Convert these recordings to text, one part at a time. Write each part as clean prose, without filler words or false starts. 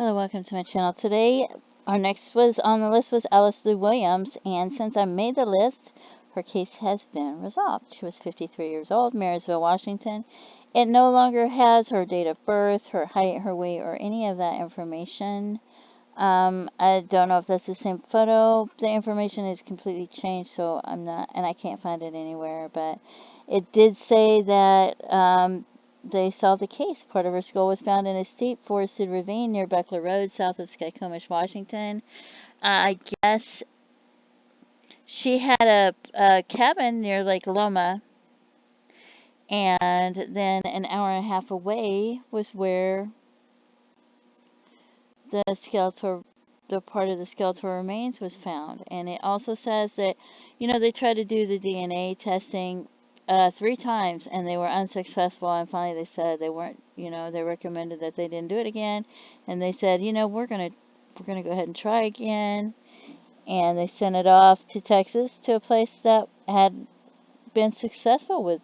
Hello, welcome to my channel. Today, our next was on the list was Alice Lou Williams, and since I made the list, her case has been resolved. She was 53 years old, Marysville, Washington. It no longer has her date of birth, her height, her weight, or any of that information. I don't know if that's the same photo. The information is completely changed, so I'm not, and I can't find it anywhere, but it did say that they solved the case. Part of her skull was found in a steep forested ravine near Beckler Road, south of Skycomish, Washington. I guess she had a cabin near Lake Loma, and then an hour and a half away was where the skeletal, the part of the skeletal remains was found. And it also says that, they tried to do the DNA testing 3 times and they were unsuccessful. And finally, they said they weren't. They recommended that they didn't do it again. And they said, we're gonna go ahead and try again. And they sent it off to Texas, to a place that had been successful with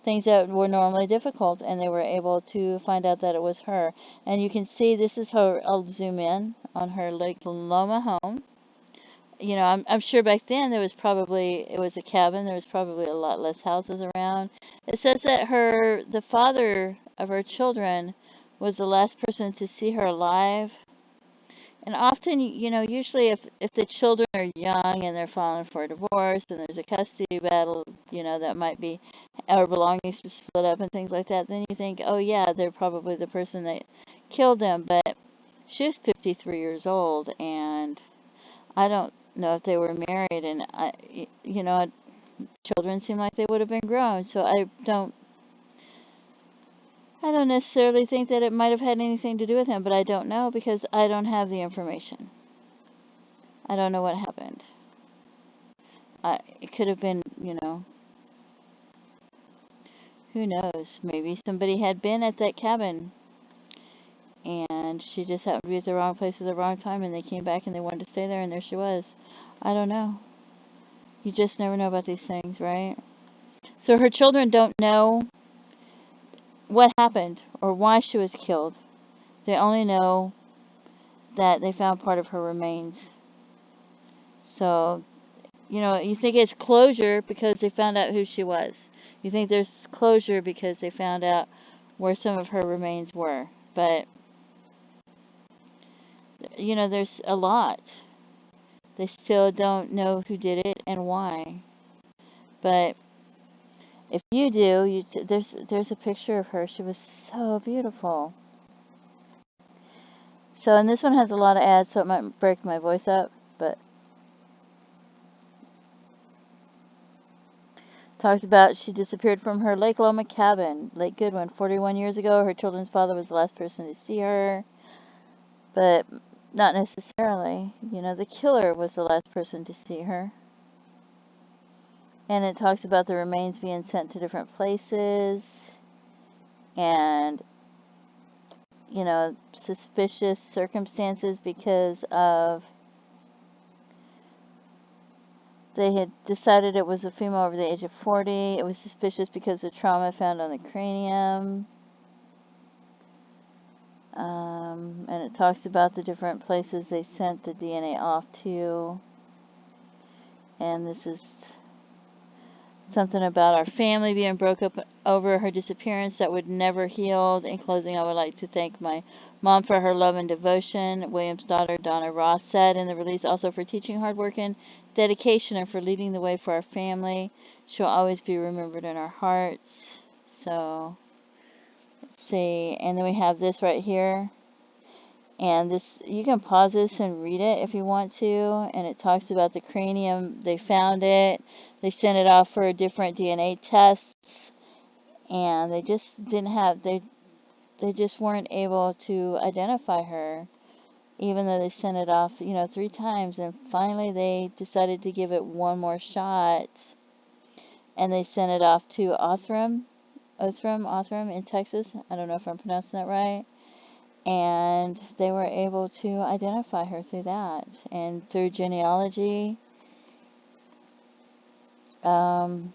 things that were normally difficult, and they were able to find out that it was her. And you can see, this is her. I'll zoom in on her Lake Loma home. I'm sure back then it was a cabin. There was probably a lot less houses around. It says that the father of her children was the last person to see her alive. And often, usually if the children are young and they're filing for a divorce and there's a custody battle, that might be, or belongings to split up and things like that, then you think, oh yeah, they're probably the person that killed them. But she was 53 years old, and I don't know if they were married, and children seem like they would have been grown, so I don't necessarily think that it might have had anything to do with him, but I don't know because I don't have the information. I don't know what happened. It could have been, who knows? Maybe somebody had been at that cabin and she just happened to be at the wrong place at the wrong time, and they came back and they wanted to stay there, and there she was. I don't know. You just never know about these things, right? So her children don't know what happened or why she was killed. They only know that they found part of her remains. So, you think it's closure because they found out who she was. You think there's closure because they found out where some of her remains were. But, there's a lot. They still don't know who did it and why. But if you do, there's a picture of her. She was so beautiful. So, and this one has a lot of ads, so it might break my voice up, but talks about she disappeared from her Lake Loma cabin, Lake Goodwin, 41 years ago. Her children's father was the last person to see her, but not necessarily. The killer was the last person to see her. And it talks about the remains being sent to different places, and suspicious circumstances because of, they had decided it was a female over the age of 40. It was suspicious because of trauma found on the cranium. And it talks about the different places they sent the DNA off to. And this is something about our family being broke up over her disappearance that would never heal. In closing, I would like to thank my mom for her love and devotion. Williams' daughter, Donna Ross, said in the release, also for teaching hard work and dedication, and for leading the way for our family. She'll always be remembered in our hearts. So, let's see. And then we have this right here. And this, you can pause this and read it if you want to. And it talks about the cranium. They found it. They sent it off for different DNA tests. And they just didn't have, they just weren't able to identify her, even though they sent it off, 3 times. And finally they decided to give it one more shot. And they sent it off to Othram in Texas. I don't know if I'm pronouncing that right. And they were able to identify her through that. And through genealogy, GEDmatch.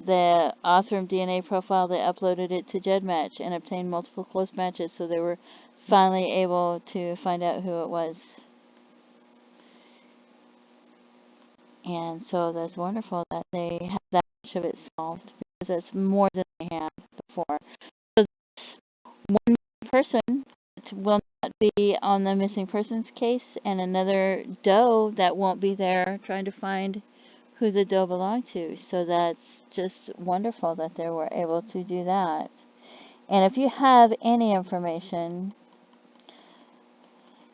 the Othram DNA profile, they uploaded it to GEDmatch and obtained multiple close matches, so they were finally able to find out who it was. And so that's wonderful that they have that much of it solved, because that's more than they had before. So one person will not be on the missing persons case, and another doe that won't be there trying to find who the doe belonged to. So that's just wonderful that they were able to do that. And if you have any information,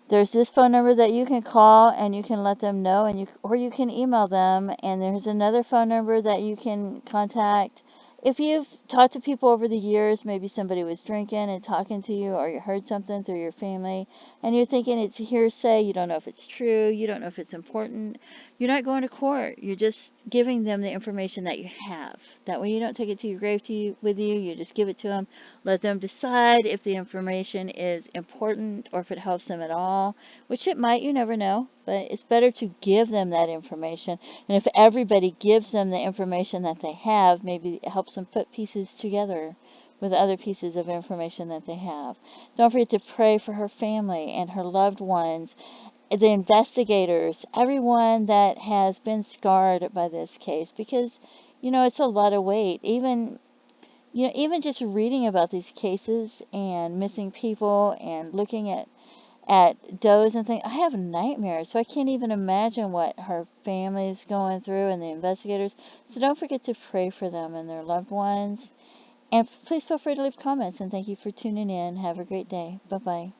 there's this phone number that you can call and you can let them know, and or you can email them, and there's another phone number that you can contact. If you've talked to people over the years, maybe somebody was drinking and talking to you, or you heard something through your family and you're thinking it's hearsay, you don't know if it's true, you don't know if it's important, you're not going to court. You're just giving them the information that you have. That way you don't take it to your grave with you. You just give it to them. Let them decide if the information is important or if it helps them at all, which it might, you never know, but it's better to give them that information. And if everybody gives them the information that they have, maybe it helps them put pieces together with other pieces of information that they have. Don't forget to pray for her family and her loved ones, the investigators, everyone that has been scarred by this case, because it's a lot of weight. Even just reading about these cases and missing people and looking at does and things, I have nightmares. So I can't even imagine what her family is going through and the investigators. So don't forget to pray for them and their loved ones. And please feel free to leave comments. And thank you for tuning in. Have a great day. Bye-bye.